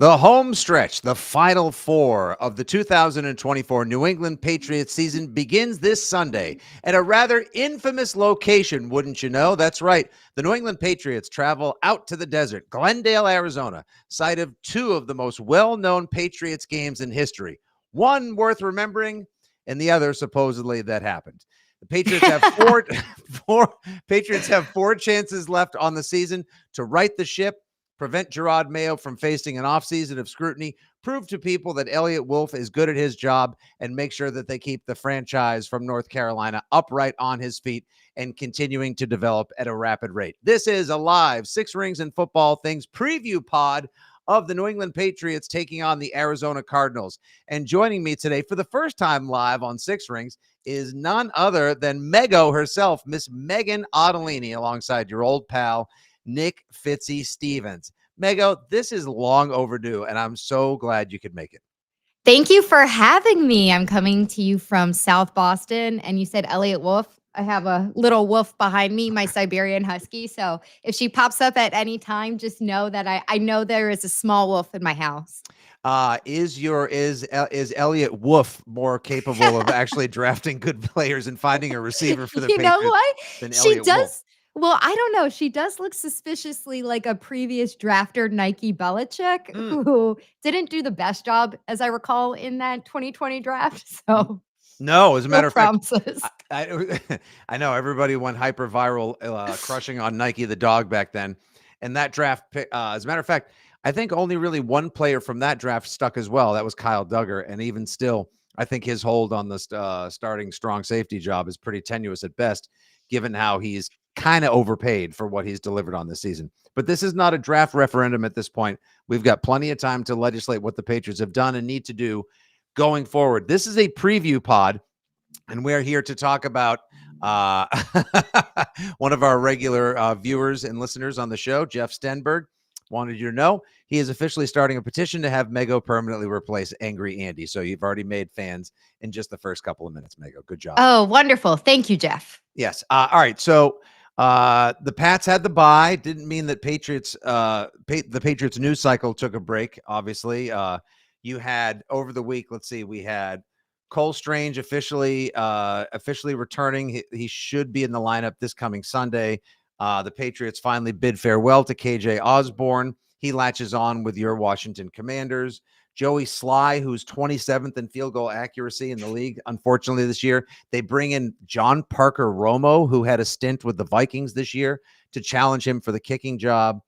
The home stretch, the final four of the 2024 New England Patriots season begins this Sunday at a rather infamous location, wouldn't you know? That's right. The New England Patriots travel out to the desert, Glendale, Arizona, site of two of the most well-known Patriots games in history. One worth remembering, and the other supposedly that happened. The Patriots have four chances left on the season to right the ship, prevent Mayo from facing an offseason of scrutiny, prove to people that Elliott Wolf is good at his job, and make sure that they keep the franchise from North Carolina upright on his feet and continuing to develop at a rapid rate. This is a live Six Rings and Football Things preview pod of the New England Patriots taking on the Arizona Cardinals. And joining me today for the first time live on Six Rings is none other than Mego herself, Miss Megan Ottolini, alongside your old pal, Nick Fitzy Stevens. Mego, this is long overdue, and I'm so glad you could make it. Thank you for having me. I'm coming to you from South Boston, and you said Elliott Wolf. I have a little wolf behind me, my Siberian Husky. So if she pops up at any time, just know that I know there is a small wolf in my house. Is Elliott Wolf more capable of actually drafting good players and finding a receiver for the You know Patriots what? than She Elliott Wolf? does. Well, I don't know. She does look suspiciously like a previous drafter, Nike Belichick, who didn't do the best job, as I recall, in that 2020 draft. So No, as a no matter of fact, promises. I know everybody went hyper viral, crushing on Nike the dog back then, and that draft pick. As a matter of fact, I think only really one player from that draft stuck as well. That was Kyle Duggar, and even still, I think his hold on the starting strong safety job is pretty tenuous at best, given how he's kind of overpaid for what he's delivered on this season. But this is not a draft referendum at this point. We've got plenty of time to legislate what the Patriots have done and need to do going forward. This is a preview pod, and we're here to talk about uh, one of our regular viewers and listeners on the show, Jeff Stenberg, wanted you to know he is officially starting a petition to have Mego permanently replace Angry Andy. So you've already made fans in just the first couple of minutes, Mego. Good job. Oh, wonderful. Thank you, Jeff. Yes. All right. So the Pats had the bye. Didn't mean that the Patriots news cycle took a break. Obviously, you had over the week. Let's see. We had Cole Strange officially returning. He should be in the lineup this coming Sunday. The Patriots finally bid farewell to KJ Osborne. He latches on with your Washington Commanders. Joey Sly, who's 27th in field goal accuracy in the league, unfortunately, this year. They bring in John Parker Romo, who had a stint with the Vikings this year, to challenge him for the kicking job.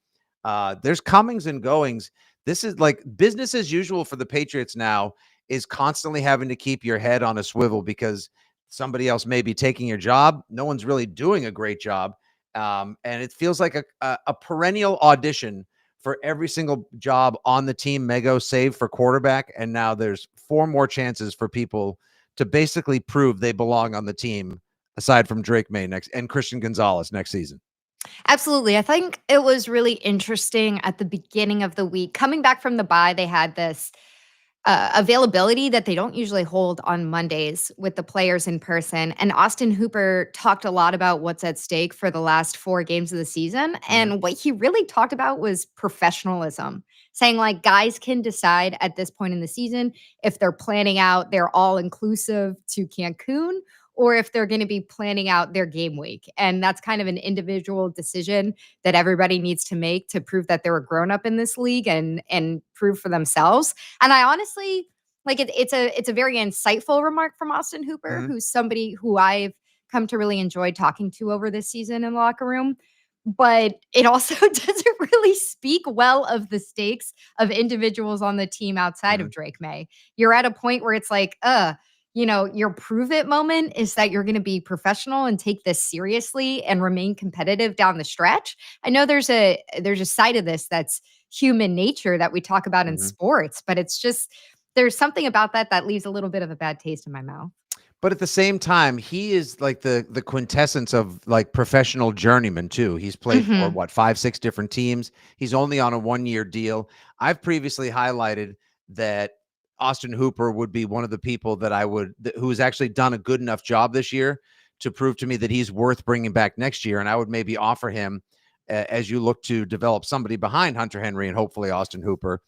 There's comings and goings. This is like business as usual for the Patriots now, is constantly having to keep your head on a swivel because somebody else may be taking your job. No one's really doing a great job. And it feels like a perennial audition for every single job on the team, Mego, save for quarterback. And now there's four more chances for people to basically prove they belong on the team, aside from Drake May and Christian Gonzalez next season. Absolutely. I think it was really interesting at the beginning of the week. Coming back from the bye, they had this availability that they don't usually hold on Mondays with the players in person. And Austin Hooper talked a lot about what's at stake for the last 4 games of the season. And what he really talked about was professionalism, saying like guys can decide at this point in the season if they're planning out their all inclusive to Cancun or if they're going to be planning out their game week. And that's kind of an individual decision that everybody needs to make to prove that they're a grown up in this league and prove for themselves. And I honestly like it's a very insightful remark from Austin Hooper, who's somebody who I've come to really enjoy talking to over this season in the locker room. But it also doesn't really speak well of the stakes of individuals on the team outside of Drake May. You're at a point where it's like, your prove it moment is that you're going to be professional and take this seriously and remain competitive down the stretch. I know there's a side of this that's human nature that we talk about in sports, but it's just there's something about that leaves a little bit of a bad taste in my mouth. But at the same time, he is like the quintessence of like professional journeyman too. He's played for 5-6 different teams. He's only on a 1-year deal. I've previously highlighted that Austin Hooper would be one of the people that who has actually done a good enough job this year to prove to me that he's worth bringing back next year. And I would maybe offer him as you look to develop somebody behind Hunter Henry and hopefully Austin Hooper.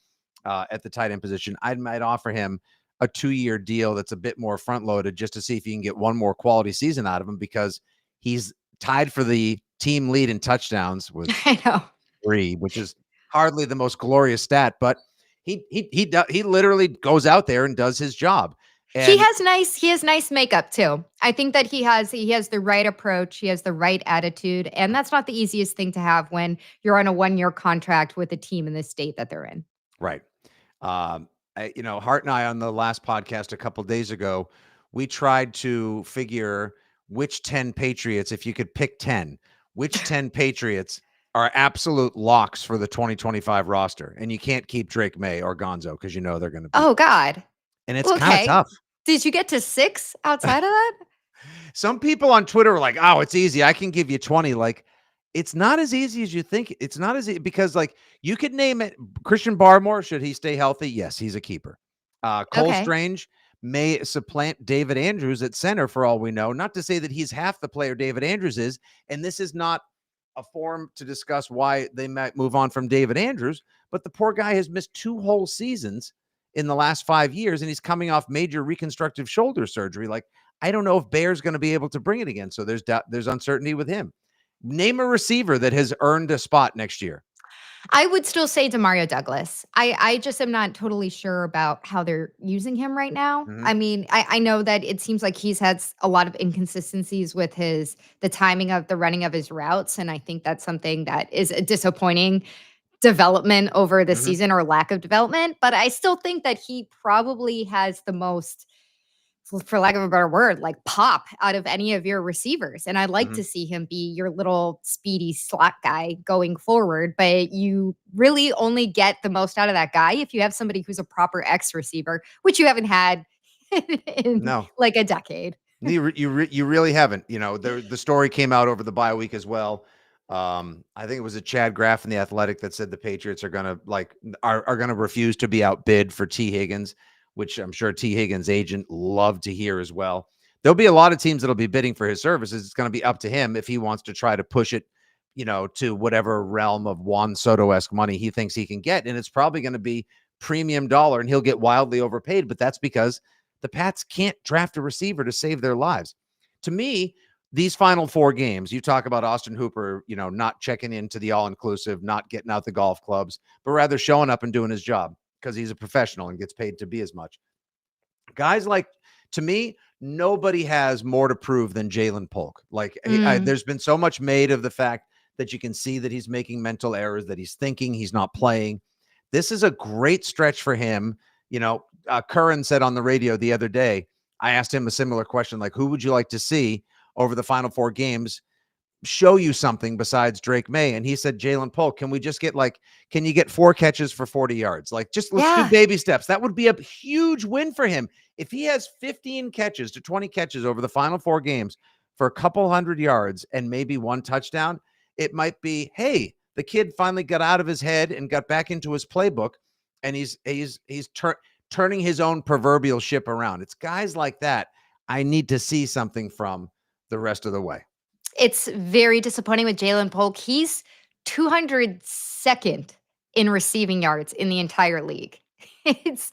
at the tight end position. I might offer him a 2-year deal that's a bit more front loaded just to see if you can get one more quality season out of him, because he's tied for the team lead in touchdowns with I know. 3, which is hardly the most glorious stat, but he literally goes out there and does his job. And He has nice makeup too. I think that he has the right approach, he has the right attitude, and that's not the easiest thing to have when you're on a 1-year contract with a team in the state that they're in. right. Hart and I on the last podcast a couple days ago, we tried to figure which 10 Patriots, if you could pick 10, which 10 Patriots are absolute locks for the 2025 roster. And you can't keep Drake May or Gonzo because they're going to be. Oh god. And it's kind of Okay. tough. Did you get to 6 outside of that? Some people on Twitter are like, oh, it's easy. I can give you 20. Like, it's not as easy as you think. It's not as easy because, like, you could name it. Christian Barmore, should he stay healthy? Yes, he's a keeper. Cole Okay. Strange may supplant David Andrews at center for all we know. Not to say that he's half the player David Andrews is. And this is not a forum to discuss why they might move on from David Andrews, but the poor guy has missed 2 whole seasons in the last 5 years, and he's coming off major reconstructive shoulder surgery. Like, I don't know if Bear's going to be able to bring it again. So there's uncertainty with him. Name a receiver that has earned a spot next year. I would still say Demario Douglas. I just am not totally sure about how they're using him right now. Mhm. I mean, I know that it seems like he's had a lot of inconsistencies with the timing of the running of his routes, and I think that's something that is a disappointing development over the Mhm. season, or lack of development, but I still think that he probably has the most, for lack of a better word, like pop out of any of your receivers. And I'd like Mhm. to see him be your little speedy slot guy going forward. But you really only get the most out of that guy if you have somebody who's a proper X receiver, which you haven't had in No. like a decade. You really haven't. The story came out over the bye week as well. I think it was a Chad Graff in the Athletic that said the Patriots are gonna refuse to be outbid for T. Higgins, which I'm sure T. Higgins' agent loved to hear as well. There'll be a lot of teams that'll be bidding for his services. It's going to be up to him if he wants to try to push it, to whatever realm of Juan Soto-esque money he thinks he can get, and it's probably going to be premium dollar, and he'll get wildly overpaid. But that's because the Pats can't draft a receiver to save their lives. To me, these final 4 games, you talk about Austin Hooper, not checking into the all-inclusive, not getting out the golf clubs, but rather showing up and doing his job because he's a professional and gets paid to be as much. Guys like, to me, nobody has more to prove than Jalen Polk. Like, Mm. there's been so much made of the fact that you can see that he's making mental errors, that he's thinking, he's not playing. This is a great stretch for him. Curran said on the radio the other day, I asked him a similar question, like, who would you like to see over the final 4 games show you something besides Drake May? And he said, Jalen Polk. Can we just get can you get 4 catches for 40 yards? Like, just let's do Yeah. baby steps. That would be a huge win for him. If he has 15 catches to 20 catches over the final 4 games for a couple hundred yards and maybe 1 touchdown, it might be, hey, the kid finally got out of his head and got back into his playbook, and he's turning his own proverbial ship around. It's guys like that I need to see something from the rest of the way. It's very disappointing with Jalen Polk. He's 202nd in receiving yards in the entire league. It is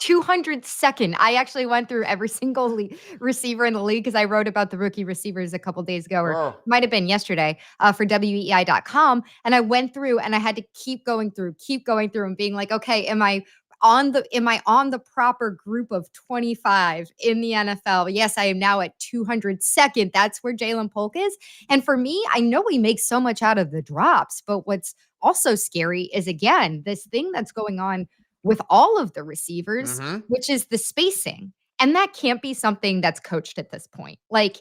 202nd. I actually went through every single receiver in the league because I wrote about the rookie receivers a couple days ago, or might have been yesterday, for WEEI.com. And I went through and I had to keep going through and being like, okay, am I on the proper group of 25 in the NFL? Yes, I am now at 202nd. That's where Jalen Polk is. And for me, I know we make so much out of the drops, but what's also scary is, again, this thing that's going on with all of the receivers, which is the spacing. And that can't be something that's coached at this point. Like,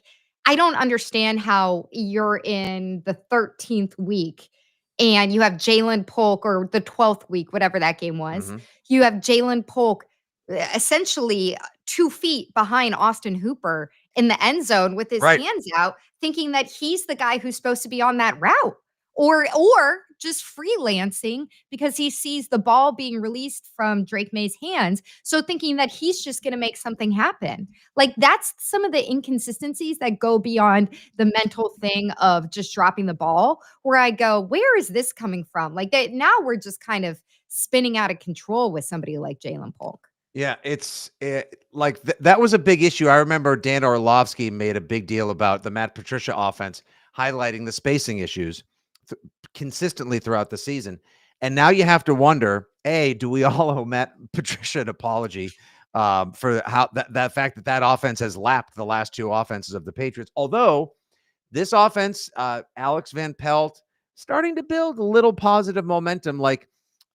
I don't understand how you're in the 13th week and you have Jalen Polk, or the 12th week, whatever that game was. You have Jalen Polk essentially 2 feet behind Austin Hooper in the end zone with his hands out, thinking that he's the guy who's supposed to be on that route, or just freelancing because he sees the ball being released from Drake May's hands, so thinking that he's just going to make something happen. Like, that's some of the inconsistencies that go beyond the mental thing of just dropping the ball, where I go, where is this coming from? Like, now we're just kind of spinning out of control with somebody like Jalen Polk. Yeah, like that was a big issue. I remember Dan Orlovsky made a big deal about the Matt Patricia offense, highlighting the spacing issues consistently throughout the season. And now you have to wonder, A, do we all owe Matt Patricia an apology for how that fact that offense has lapped the last two offenses of the Patriots? Although this offense, Alex Van Pelt, starting to build a little positive momentum, like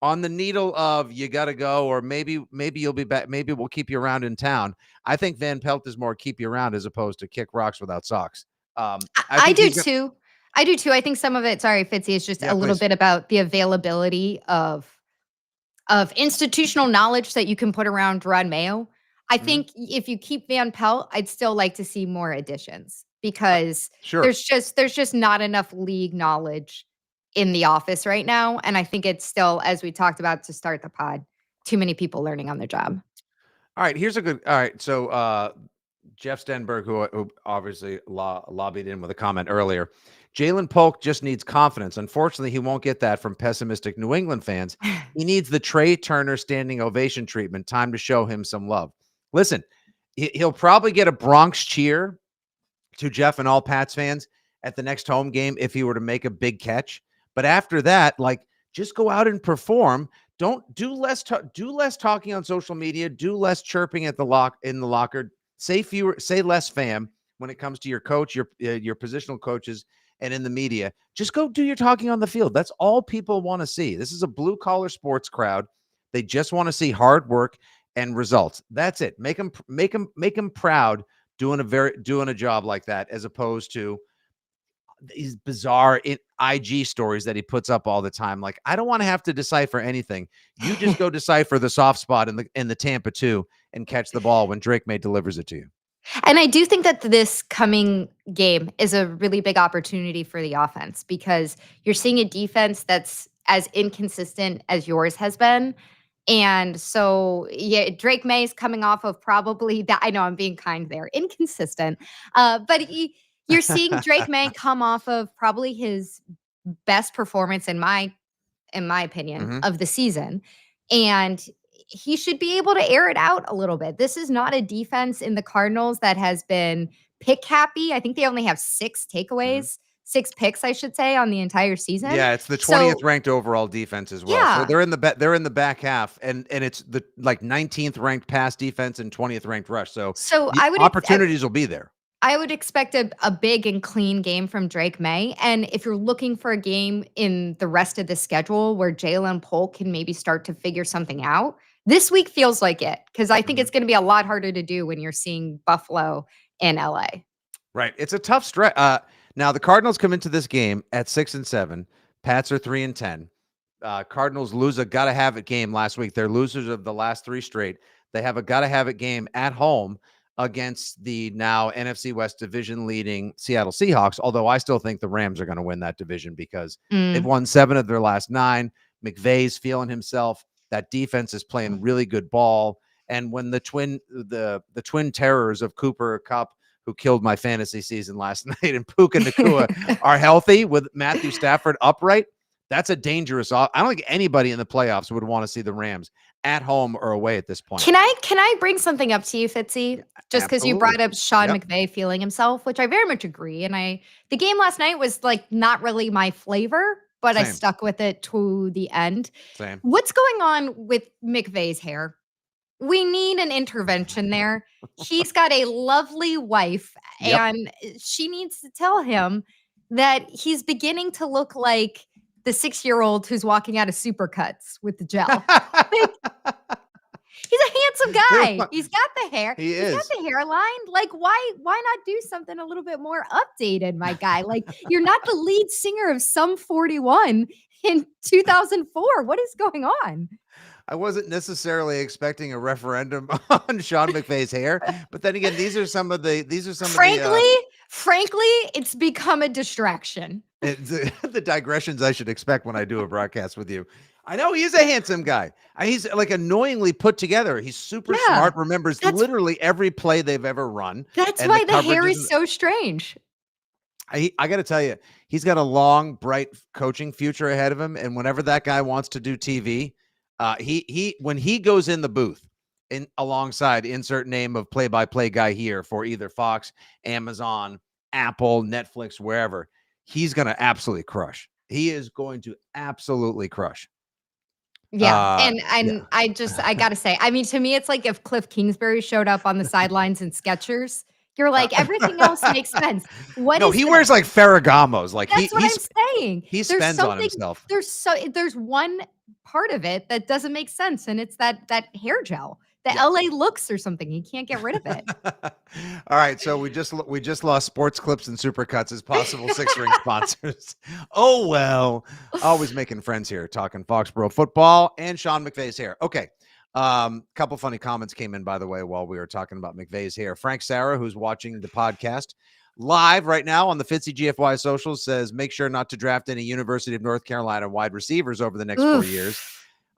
on the needle of you got to go, or maybe you'll be back. Maybe we'll keep you around in town. I think Van Pelt is more keep you around as opposed to kick rocks without socks. I I think do he's gonna, too. I do too. I think some of it, sorry, Fitzy, is just yeah, a little please. bit about the availability of institutional knowledge that you can put around Rod Mayo. I Mhm. think if you keep Van Pelt, I'd still like to see more additions because Sure. there's just not enough league knowledge in the office right now. And I think it's still, as we talked about to start the pod, too many people learning on the job. All right, here's a good. All right, so Jeff Stenberg, who obviously lobbied in with a comment earlier, Jalen Polk just needs confidence. Unfortunately, he won't get that from pessimistic New England fans. He needs the Trey Turner standing ovation treatment. Time to show him some love. Listen, he'll probably get a Bronx cheer to Jeff and all Pats fans at the next home game if he were to make a big catch. But after that, like, just go out and perform. Don't do less. Do less talking on social media. Do less chirping at the locker. Say less, fam. When it comes to your coach, your positional coaches, and in the media, just go do your talking on the field. That's all people want to see. This is a blue collar sports crowd. They just want to see hard work and results. That's it. Make them proud doing a job like that, as opposed to these bizarre IG stories that he puts up all the time. Like, I don't want to have to decipher anything. You just go decipher the soft spot in the Tampa 2 and catch the ball when Drake May delivers it to you. And I do think that this coming game is a really big opportunity for the offense because you're seeing a defense that's as inconsistent as yours has been. And so, yeah, Drake May is coming off of probably that. I know I'm being kind there, inconsistent. But you're seeing Drake May come off of probably his best performance in my opinion, Mhm. of the season. And he should be able to air it out a little bit. This is not a defense in the Cardinals that has been pick happy. I think they only have 6 Mhm. takeaways, 6 picks, I should say, on the entire season. Yeah, it's the 20th So, ranked overall defense as well. So yeah. they're in the back half, and it's the like 19th ranked pass defense and 20th ranked rush. So So the opportunities will be there. I would expect a big and clean game from Drake May. And if you're looking for a game in the rest of the schedule where Jalen Polk can maybe start to figure something out, this week feels like it because I think Mhm. it's going to be a lot harder to do when you're seeing Buffalo in LA. Right. It's a tough stretch. Now the Cardinals come into this game at 6-7. Pats are 3-10. Cardinals lose a gotta have it game last week. They're losers of the last 3 straight. They have a gotta have it game at home against the now NFC West division leading Seattle Seahawks. Although I still think the Rams are going to win that division because they've Mm. won 7 of their last 9. McVay's feeling himself. That defense is playing really good ball. And when the twin terrors of Cooper Cup, who killed my fantasy season last night, and Puka Nacua are healthy with Matthew Stafford upright, that's a dangerous. I don't think anybody in the playoffs would want to see the Rams at home or away at this point. Can I bring something up to you, Fitzy? Just because you Absolutely. brought up Sean Yep. McVay feeling himself, which I very much agree. And the game last night was like not really my flavor, but I Same. stuck with it to the end. Same. What's going on with McVay's hair? We need an intervention there. He's got a lovely wife, Yep. and she needs to tell him that he's beginning to look like the 6-year-old who's walking out of Supercuts with the gel. Like, he's a handsome guy. He's got the hair. He He's got is. the hairline. Like, why not do something a little bit more updated, my guy? Like, you're not the lead singer of Sum 41 in 2004. What is going on? I wasn't necessarily expecting a referendum on Sean McVay's hair, but then again, these are some of the Frankly, it's become a distraction. the digressions I should expect when I do a broadcast with you. I know he is a handsome guy. He's like annoyingly put together. He's super Yeah. smart, remembers That's literally every play they've ever run. that's And the why the hair coverages. is so strange. I got to tell you, he's got a long, bright coaching future ahead of him. And whenever that guy wants to do TV, He when he goes in the booth in alongside insert name of play-by-play guy here for either Fox, Amazon, Apple, Netflix, wherever, he's going to absolutely crush. He is going to absolutely crush. Yeah, Yeah. I gotta say, I mean, to me, it's like if Cliff Kingsbury showed up on the sidelines in Skechers, you're like, everything else makes sense. What No, is he this? wears like Ferragamos. Like That's what I'm saying. he There's spends on something himself. there's one part of it that doesn't make sense, and it's that hair gel. The Yeah. LA looks or something. He can't get rid of it. All right, so we just lost Sports Clips and Supercuts as possible six ring sponsors. Oh well, always making friends here, talking Foxborough football and Sean McVay's hair. Okay, couple funny comments came in by the way while we were talking about McVay's hair. Frank Sarah, who's watching the podcast live right now on the Fitzy GFY socials, says make sure not to draft any University of North Carolina wide receivers over the next 4 years.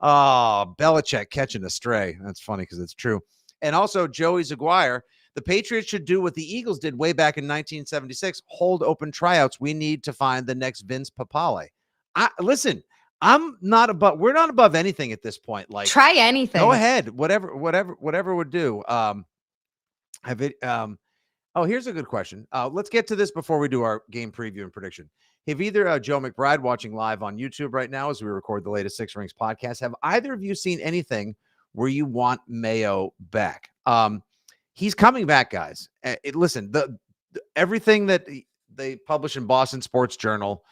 Oh, Belichick catching a stray. That's funny because it's true. And also Joey Zaguire, the Patriots should do what the Eagles did way back in 1976, hold open tryouts. We need to find the next Vince Papale. Listen, we're not above anything at this point. Like, try anything. Go ahead. Whatever would do. Here's a good question. Let's get to this before we do our game preview and prediction. Have either Joe McBride watching live on YouTube right now as we record the latest Six Rings podcast, have either of you seen anything where you want Mayo back? He's coming back, guys. Listen, everything that they publish in Boston Sports Journal,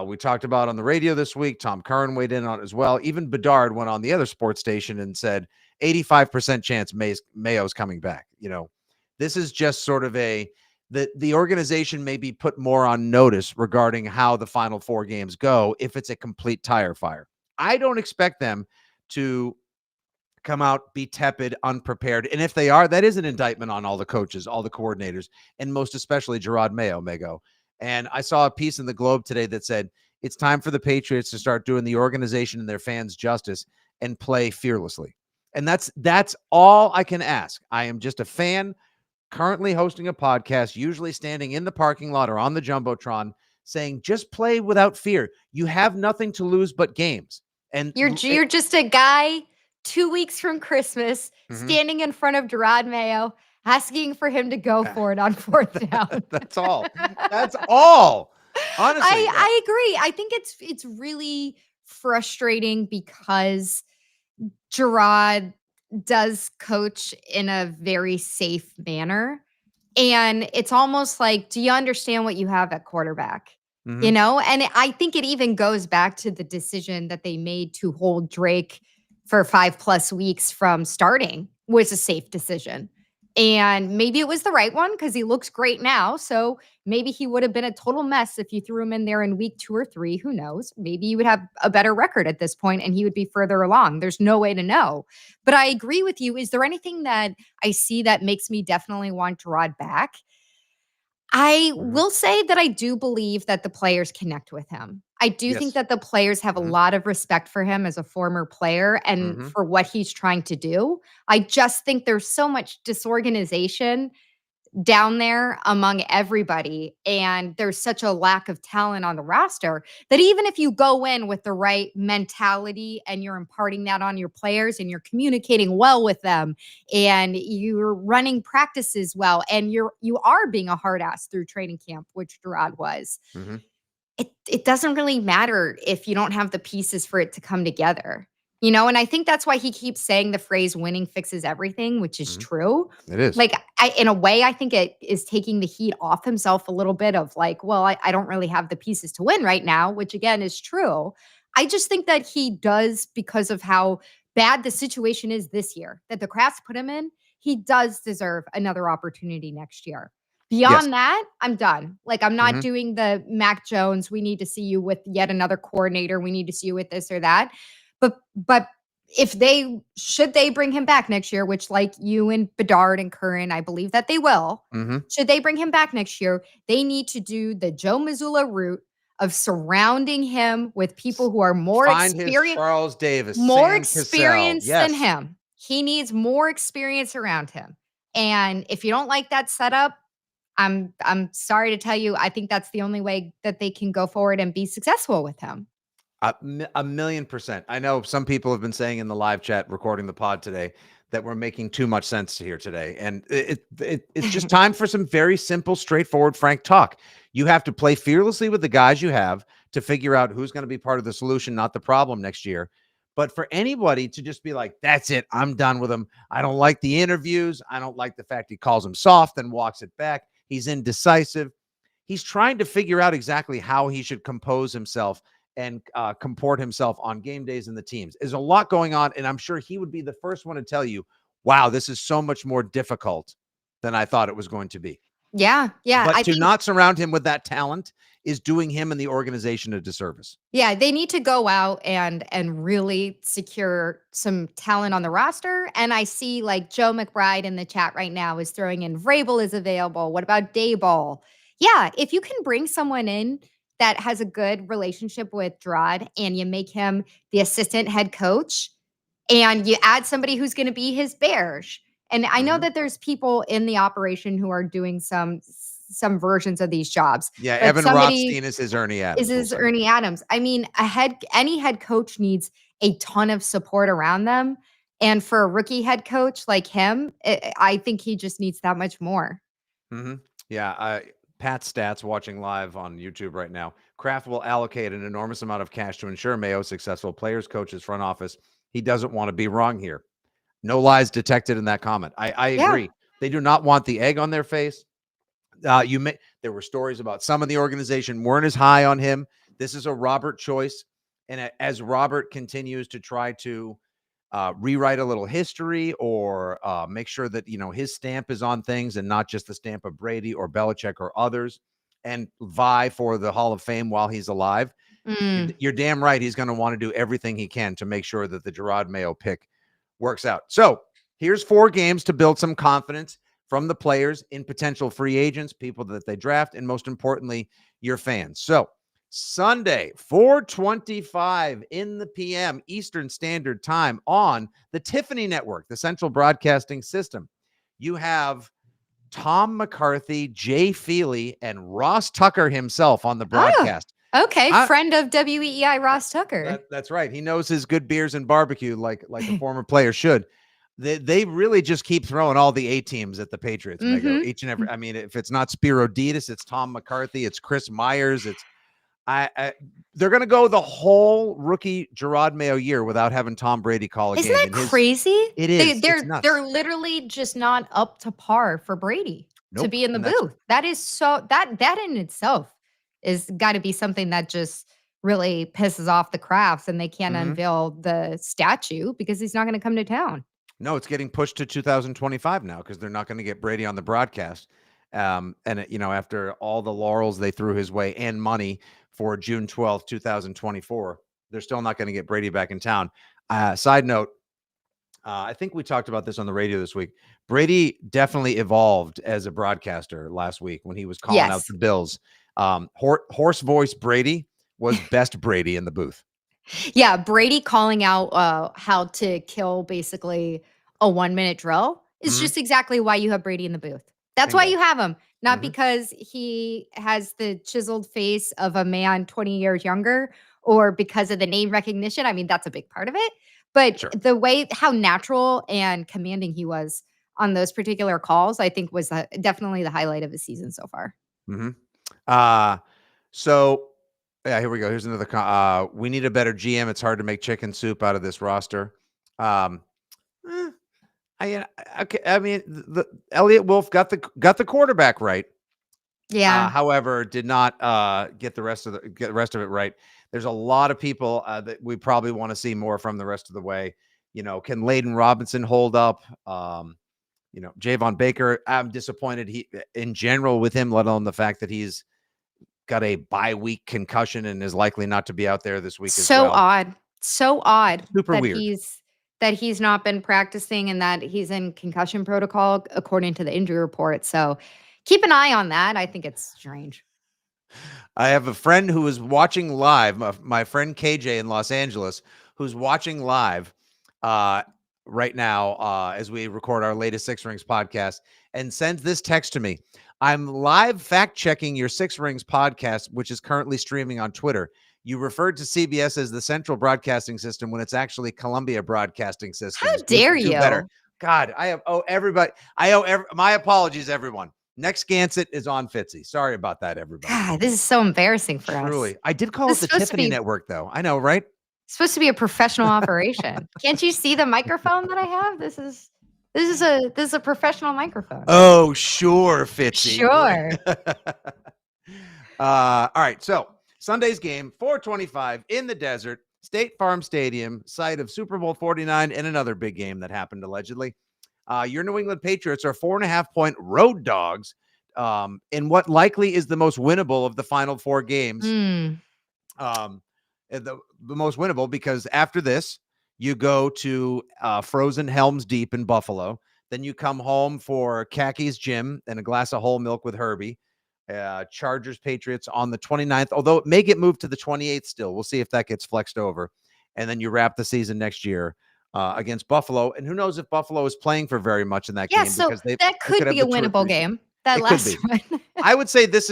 we talked about on the radio this week. Tom Curran weighed in on it as well. Even Bedard went on the other sports station and said 85% chance Mayo's coming back. This is just sort of the organization may be put more on notice regarding how the final 4 games go if it's a complete tire fire. I don't expect them to come out, be tepid, unprepared. And if they are, that is an indictment on all the coaches, all the coordinators, and most especially Gerard Mayo, Mego. And I saw a piece in the Globe today that said it's time for the Patriots to start doing the organization and their fans justice and play fearlessly. And that's all I can ask. I am just a fan currently hosting a podcast, usually standing in the parking lot or on the Jumbotron saying, just play without fear. You have nothing to lose but games. And you're just a guy 2 weeks from Christmas standing in front of Gerard Mayo asking for him to go for it on 4th down. That's all. That's all. Honestly. I agree. I think it's really frustrating because Gerard does coach in a very safe manner. And it's almost like, do you understand what you have at quarterback? And I think it even goes back to the decision that they made to hold Drake for 5+ weeks from starting was a safe decision. And maybe it was the right one because he looks great now. So maybe he would have been a total mess if you threw him in there in week 2 or 3. Who knows? Maybe you would have a better record at this point and he would be further along. There's no way to know. But I agree with you. Is there anything that I see that makes me definitely want Gerard back? I will say that I do believe that the players connect with him. I do think that the players have a lot of respect for him as a former player and for what he's trying to do. I just think there's so much disorganization down there among everybody. And there's such a lack of talent on the roster that even if you go in with the right mentality and you're imparting that on your players and you're communicating well with them and you're running practices well and you are being a hard ass through training camp, which Gerard was, it doesn't really matter if you don't have the pieces for it to come together. And I think that's why he keeps saying the phrase winning fixes everything, which is true. It is. Like, in a way, I think it is taking the heat off himself a little bit of like, well, I don't really have the pieces to win right now, which again is true. I just think that he does, because of how bad the situation is this year, that the Crafts put him in, he does deserve another opportunity next year. Beyond that, I'm done. Like, I'm not doing the Mac Jones, we need to see you with yet another coordinator. We need to see you with this or that. But should they bring him back next year, which like you and Bedard and Curran, I believe that they will. Should they bring him back next year, they need to do the Joe Mazzulla route of surrounding him with people who are more experienced. Charles Davis, more experienced than him. He needs more experience around him. And if you don't like that setup, I'm sorry to tell you, I think that's the only way that they can go forward and be successful with him. 1,000,000%. I know some people have been saying in the live chat recording the pod today that we're making too much sense here today. And it's just time for some very simple, straightforward, frank talk. You have to play fearlessly with the guys you have to figure out who's going to be part of the solution, not the problem next year. But for anybody to just be like, that's it, I'm done with him. I don't like the interviews. I don't like the fact he calls him soft and walks it back. He's indecisive. He's trying to figure out exactly how he should compose himself and comport himself on game days in the teams. There's a lot going on, and I'm sure he would be the first one to tell you, wow, this is so much more difficult than I thought it was going to be. Yeah. But I to think not surround him with that talent is doing him and the organization a disservice. Yeah, they need to go out and really secure some talent on the roster. And I see like Joe McBride in the chat right now is throwing in Vrabel is available. What about Dayball? Yeah, if you can bring someone in that has a good relationship with Gerard and you make him the assistant head coach and you add somebody who's going to be his bears. And I know that there's people in the operation who are doing some versions of these jobs. Yeah, But Evan somebody Rothstein is his Ernie Adams. Ernie Adams. I mean, any head coach needs a ton of support around them. And for a rookie head coach like him, I think he just needs that much more. Yeah, Pat Stats watching live on YouTube right now. Kraft will allocate an enormous amount of cash to ensure Mayo's successful players, coaches, front office. He doesn't want to be wrong here. No lies detected in that comment. I agree. They do not want the egg on their face. There were stories about some of the organization weren't as high on him. This is a Robert choice. And as Robert continues to try to rewrite a little history or make sure that, his stamp is on things and not just the stamp of Brady or Belichick or others, and vie for the Hall of Fame while he's alive, you're damn right he's going to want to do everything he can to make sure that the Gerard Mayo pick works out. So here's 4 games to build some confidence from the players in potential free agents, people that they draft, and most importantly, your fans. So Sunday, 4:25 in the PM Eastern Standard Time on the Tiffany Network, the central broadcasting system. You have Tom McCarthy, Jay Feely, and Ross Tucker himself on the broadcast. Oh, okay, friend of WEEI, Ross Tucker. That's right. He knows his good beers and barbecue like a former player should. They really just keep throwing all the A teams at the Patriots, Mego. Each and every. I mean, if it's not Spiro Ditas, it's Tom McCarthy, it's Chris Myers, it's they're going to go the whole rookie Gerard Mayo year without having Tom Brady call a game. Isn't that crazy? It is. They're literally just not up to par for Brady to be in the booth. That is so that in itself is got to be something that just really pisses off the Crafts, and they can't unveil the statue because he's not going to come to town. No, it's getting pushed to 2025 now because they're not going to get Brady on the broadcast. And after all the laurels they threw his way and money for June 12th, 2024, they're still not going to get Brady back in town. Side note, I think we talked about this on the radio this week. Brady definitely evolved as a broadcaster last week when he was calling out the Bills. Hoarse voice Brady was best Brady in the booth. Yeah, Brady calling out how to kill basically a 1-minute drill is just exactly why you have Brady in the booth. That's why you have him, not because he has the chiseled face of a man 20 years younger or because of the name recognition. I mean, that's a big part of it. But the way how natural and commanding he was on those particular calls, I think was definitely the highlight of the season so far. So yeah, here we go. Here's another. We need a better GM. It's hard to make chicken soup out of this roster. I mean, the Elliott Wolf got the quarterback right. Yeah. However, did not get the rest of it right. There's a lot of people that we probably want to see more from the rest of the way. Can Layden Robinson hold up? Javon Baker. I'm disappointed in general with him, let alone the fact that he's got a bye-week concussion and is likely not to be out there this week as well. So odd. Super weird. That he's not been practicing and that he's in concussion protocol according to the injury report. So keep an eye on that. I think it's strange. I have a friend who is watching live, my friend KJ in Los Angeles, who's watching live right now as we record our latest Six Rings podcast, and sends this text to me. I'm live fact-checking your Six Rings podcast, which is currently streaming on Twitter. You referred to CBS as the Central Broadcasting System when it's actually Columbia Broadcasting How Systems. dare Do better. you? God, everybody. My apologies, everyone. Next Gansett is on Fitzy. Sorry about that, everybody. God, this is so embarrassing for us. Truly. I did call This it is the supposed to Tiffany be Network, though. I know, right? a professional operation. Can't you see the microphone that I have? This is a professional microphone. Oh, sure, Fitzy. Sure. All right. So Sunday's game, 425 in the desert, State Farm Stadium, site of Super Bowl 49 and another big game that happened allegedly. Your New England Patriots are 4.5-point road dogs in what likely is the most winnable of the final four games. Mm. The most winnable because after this, you go to Frozen Helms Deep in Buffalo. Then you come home for Khakis Gym and a glass of whole milk with Herbie. Chargers Patriots on the 29th, although it may get moved to the 28th still. We'll see if that gets flexed over. And then you wrap the season next year against Buffalo. And who knows if Buffalo is playing for very much in that Yeah, game so because they that could could have be a the turf winnable reset. game. That It could last be. one. I would say this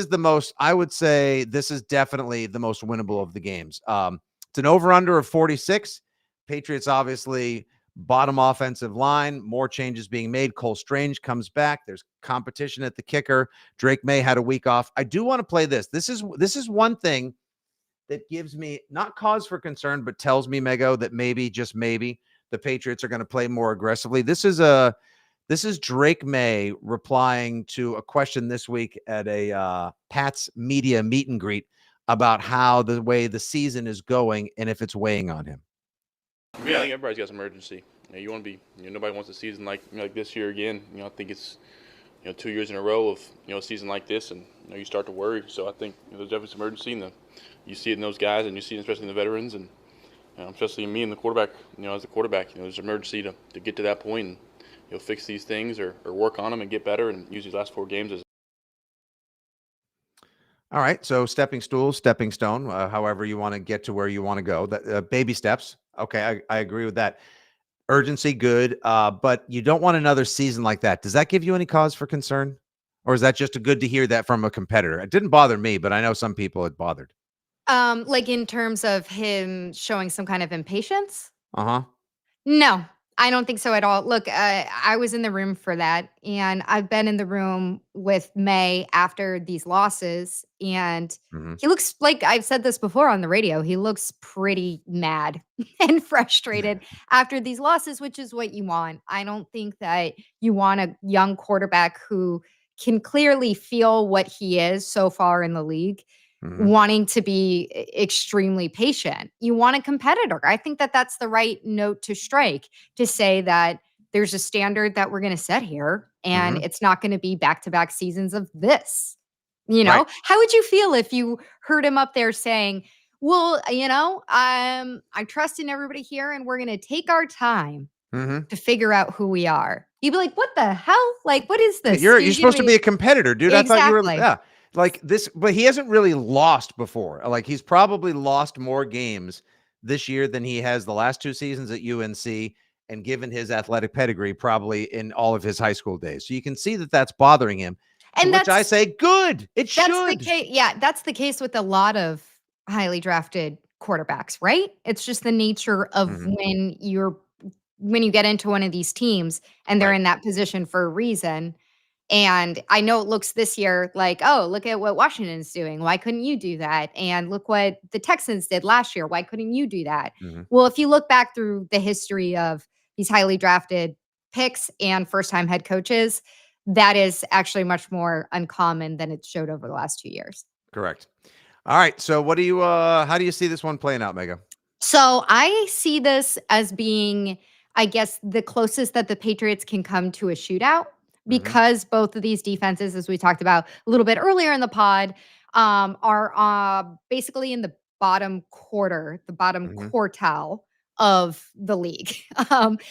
is definitely the most winnable of the games. It's an over-under of 46. Patriots obviously bottom offensive line, more changes being made. Cole Strange comes back. There's competition at the kicker. Drake Maye had a week off. I do want to play this. This is one thing that gives me not cause for concern, but tells me, Mego, that maybe, just maybe, the Patriots are going to play more aggressively. This is Drake Maye replying to a question this week at a Pats media meet and greet about how the way the season is going and if it's weighing on him. Yeah, I think everybody's got some urgency. You want to be, nobody wants a season like this year again. I think it's 2 years in a row of a season like this, and you start to worry. So I think there's definitely some urgency, and you see it in those guys, and you see it especially in the veterans, and especially me and the quarterback. As the quarterback, there's an emergency to get to that point and fix these things or work on them and get better, and use these last 4 games as. All right, so stepping stone, however you want to get to where you want to go. Baby steps. Okay, I agree with that. Urgency, good, but you don't want another season like that. Does that give you any cause for concern? Or is that just good to hear that from a competitor? It didn't bother me, but I know some people it bothered. Like in terms of him showing some kind of impatience? Uh-huh. No, I don't think so at all. Look, I was in the room for that, and I've been in the room with May after these losses, and Mhm. he looks like I've said this before on the radio. He looks pretty mad and frustrated after these losses, which is what you want. I don't think that you want a young quarterback who can clearly feel what he is so far in the league Mhm. wanting to be extremely patient. You want a competitor. I think that that's the right note to strike, to say that there's a standard that we're going to set here, and Mhm. it's not going to be back-to-back seasons of this. Right. How would you feel if you heard him up there saying, "Well, I trust in everybody here, and we're going to take our time Mhm. to figure out who we are." You'd be like, "What the hell? Like, what is Yeah, this?" you're supposed to be a competitor, dude. I thought you were Exactly. like this, but he hasn't really lost before. Like he's probably lost more games this year than he has the last 2 seasons at UNC, and given his athletic pedigree, probably in all of his high school days. So you can see that that's bothering him. To And which I say, good. It that's the should. case. Yeah, that's the case with a lot of highly drafted quarterbacks, right? It's just the nature of Mhm. when you get into one of these teams and they're Right. in that position for a reason. And I know it looks this year like, oh, look at what Washington's doing. Why couldn't you do that? And look what the Texans did last year. Why couldn't you do that? Mhm. Well, if you look back through the history of these highly drafted picks and first time head coaches, that is actually much more uncommon than it showed over the last 2 years. Correct. All right. So what do you how do you see this one playing out, Mega? So I see this as being, I guess, the closest that the Patriots can come to a shootout, Mhm. because both of these defenses, as we talked about a little bit earlier in the pod, are basically in the bottom quarter, the bottom Mhm. quartile of the league,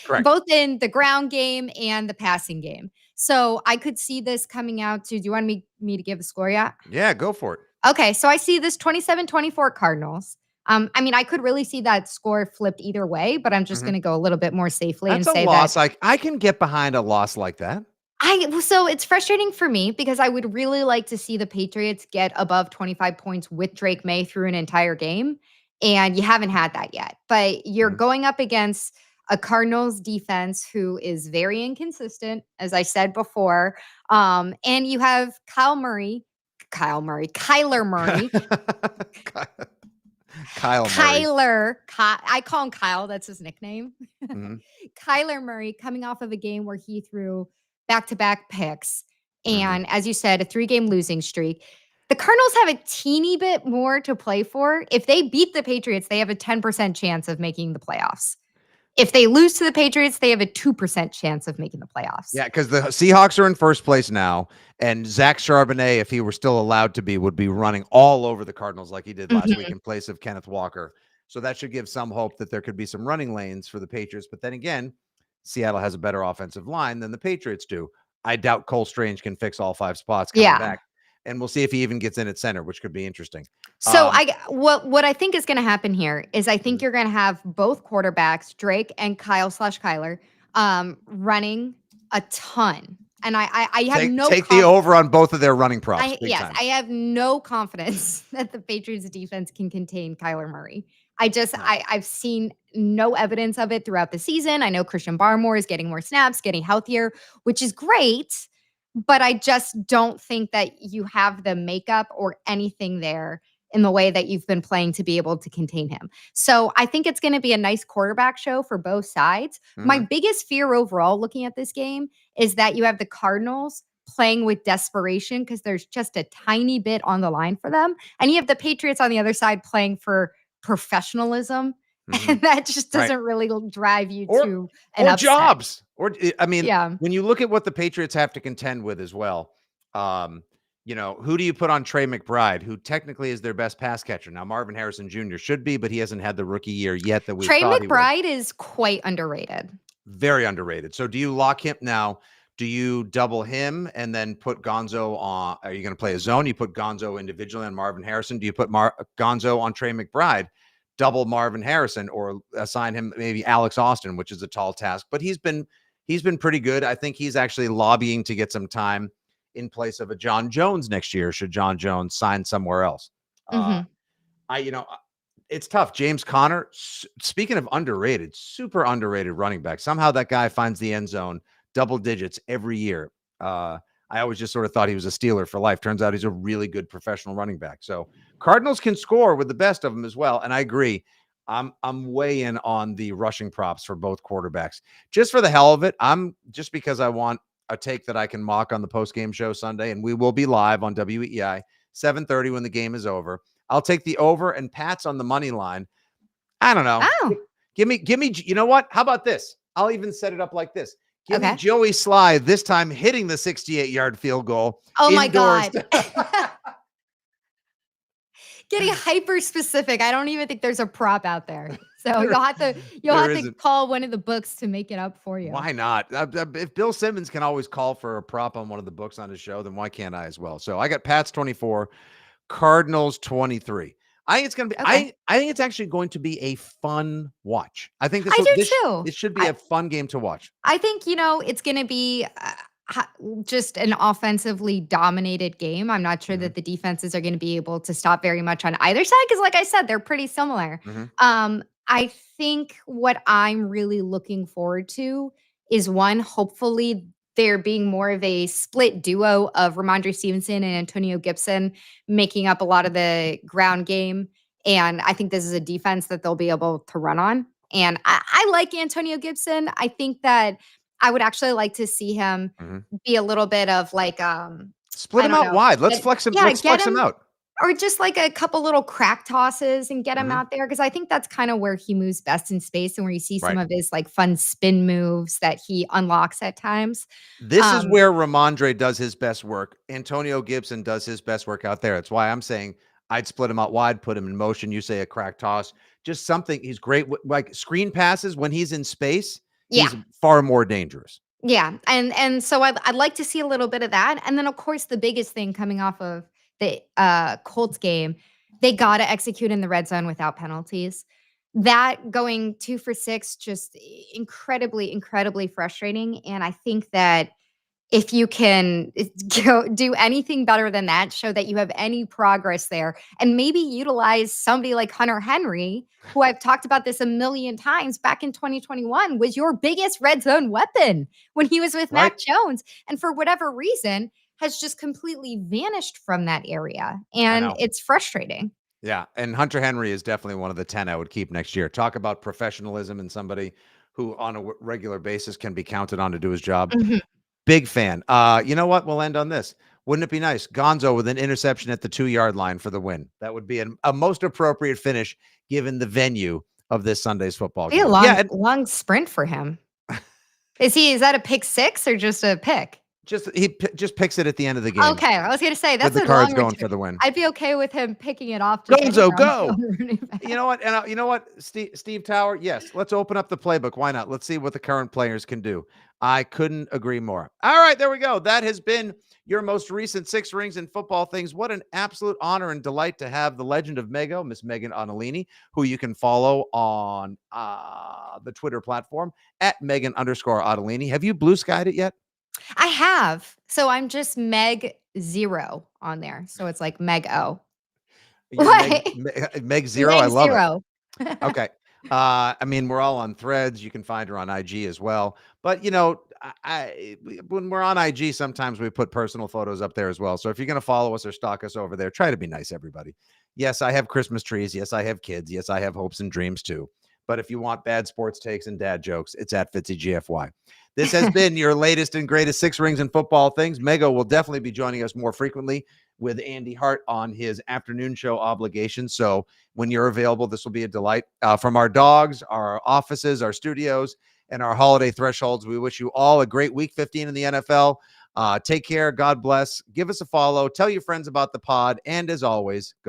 Correct. both in the ground game and the passing game. So I could see this coming out to, do you want me to give the score yet? Yeah, go for it. Okay, so I see this 27-24 Cardinals. I mean, I could really see that score flipped either way, but I'm just Mhm. gonna go a little bit more safely and That's a say that loss. I can get behind a loss like that. So it's frustrating for me because I would really like to see the Patriots get above 25 points with Drake May through an entire game, and you haven't had that yet. But you're Mhm. going up against a Cardinals defense who is very inconsistent, as I said before. And you have Kyler Murray, Kyle Murray. I call him Kyle. That's his nickname. Mhm. Kyler Murray coming off of a game where he threw back-to-back picks. Mhm. And as you said, a 3-game losing streak. The Cardinals have a teeny bit more to play for. If they beat the Patriots, they have a 10% chance of making the playoffs. If they lose to the Patriots, they have a 2% chance of making the playoffs. Yeah, because the Seahawks are in first place now, and Zach Charbonnet, if he were still allowed to be, would be running all over the Cardinals like he did last week Mhm. in place of Kenneth Walker. So that should give some hope that there could be some running lanes for the Patriots. But then again, Seattle has a better offensive line than the Patriots do. I doubt Cole Strange can fix all 5 spots coming Yeah. back. And we'll see if he even gets in at center, which could be interesting. So what I think is going to happen here is I think Mhm. you're going to have both quarterbacks, Drake and Kyle/Kyler, running a ton, and I have no Take the over on both of their running props, big Yes, time. I have no confidence that the Patriots defense can contain Kyler Murray. No. I've seen no evidence of it throughout the season. I know Christian Barmore is getting more snaps, getting healthier, which is great, but I just don't think that you have the makeup or anything there in the way that you've been playing to be able to contain him. So I think it's going to be a nice quarterback show for both sides. My Mhm. biggest fear overall looking at this game is that you have the Cardinals playing with desperation because there's just a tiny bit on the line for them. And you have the Patriots on the other side playing for professionalism. Mhm. And that just Right. doesn't really drive you Or to an or upset. jobs. Or I mean, Yeah. when you look at what the Patriots have to contend with as well, who do you put on Trey McBride, who technically is their best pass catcher? Now, Marvin Harrison Jr. should be, but he hasn't had the rookie year yet that we Trey thought he would. McBride is quite underrated. Very underrated. So do you lock him now? Do you double him and then put Gonzo on? Are you going to play a zone? You put Gonzo individually on Marvin Harrison. Do you put Gonzo on Trey McBride, double Marvin Harrison, or assign him maybe Alex Austin, which is a tall task? But he's been pretty good. I think he's actually lobbying to get some time in place of a John Jones next year. Should John Jones sign somewhere else? Uh, Mhm. it's tough. James Conner, speaking of underrated, super underrated running back. Somehow that guy finds the end zone double digits every year. I always just sort of thought he was a Steeler for life. Turns out he's a really good professional running back. So Cardinals can score with the best of them as well. And I agree. I'm way in on the rushing props for both quarterbacks. Just for the hell of it, I'm just because I want a take that I can mock on the post-game show Sunday, and we will be live on WEEI 7:30 when the game is over. I'll take the over and Pats on the money line. I don't know. Oh, Give me, you know what? How about this? I'll even set it up like this. Give me okay. Joey Sly this time hitting the 68-yard field goal Oh my indoors. God. Getting hyper specific. I don't even think there's a prop out there. So you'll have There to isn't. call one of the books to make it up for you. Why not? If Bill Simmons can always call for a prop on one of the books on his show, then why can't I as well? So I got Pats 24, Cardinals 23. I think it's going to be. Okay. I think it's actually going to be a fun watch. I think I do too. this should be a fun game to watch. I think, it's going to be just an offensively dominated game. I'm not sure Mhm. that the defenses are going to be able to stop very much on either side because, like I said, they're pretty similar. Mhm. I think what I'm really looking forward to is one, hopefully, there being more of a split duo of Ramondre Stevenson and Antonio Gibson making up a lot of the ground game. And I think this is a defense that they'll be able to run on. And I like Antonio Gibson. I think that I would actually like to see him Mhm. be a little bit of like, Split I him don't out know. wide. Let's flex him. Yeah, Let's get flex him him out. or just like a couple little crack tosses and get him Mhm. out there because I think that's kind of where he moves best in space and where you see some Right. of his like fun spin moves that he unlocks at times. This is Um, where Ramondre does his best work. Antonio Gibson does his best work out there. That's why I'm saying I'd split him out wide, put him in motion. You say a crack toss, just something. He's great with like screen passes when he's in space. yeah. He's far more dangerous. Yeah, and so I'd like to see a little bit of that, and then, of course, the biggest thing coming off of the, Colts game, they gotta execute in the red zone without penalties. That going 2 for 6, just incredibly, incredibly frustrating, and I think that if you can go do anything better than that, show that you have any progress there, and maybe utilize somebody like Hunter Henry, who I've talked about this a million times, back in 2021 was your biggest red zone weapon when he was with Right. Mac Jones, and for whatever reason has just completely vanished from that area, and know. it's frustrating. Yeah, and Hunter Henry is definitely one of the 10 I would keep next year. Talk about professionalism and somebody who on a regular basis can be counted on to do his job. Mhm. Big fan. You know what? We'll end on this. Wouldn't it be nice? Gonzo with an interception at the 2-yard line for the win. That would be a most appropriate finish given the venue of this Sunday's football Be a game. Yeah, long and long sprint for him. Is that a pick 6 or just a pick? just picks it at the end of the game Okay, I was gonna say with that's the a Cards long going return. for the win. I'd be okay with him picking it off just Gonzo, anywhere on the go! field running back. You know what? And you know what, Steve Tower? Yes, let's open up the playbook. Why not? Let's see what the current players can do. I couldn't agree more. All right, there we go. That has been your most recent 6 Rings in Football Things. What an absolute honor and delight to have the legend of Mego, Miss Megan Onalini, who you can follow on the Twitter platform at Megan_Onalini. Have you blue skied it yet? I have. So I'm just Meg 0 on there. So it's like Mego. You're What? Meg Zero. I Meg love it. 0. Okay. I mean, we're all on Threads. You can find her on IG as well. But you know, when we're on IG, sometimes we put personal photos up there as well. So if you're going to follow us or stalk us over there, try to be nice, everybody. Yes, I have Christmas trees. Yes, I have kids. Yes, I have hopes and dreams too. But if you want bad sports takes and dad jokes, it's at Fitzy GFY. This has been your latest and greatest 6 Rings in Football Things. Mego will definitely be joining us more frequently with Andy Hart on his afternoon show obligations. So when you're available, this will be a delight. From our dogs, our offices, our studios, and our holiday thresholds, we wish you all a great week 15 in the NFL. Take care. God bless. Give us a follow. Tell your friends about the pod. And as always, go.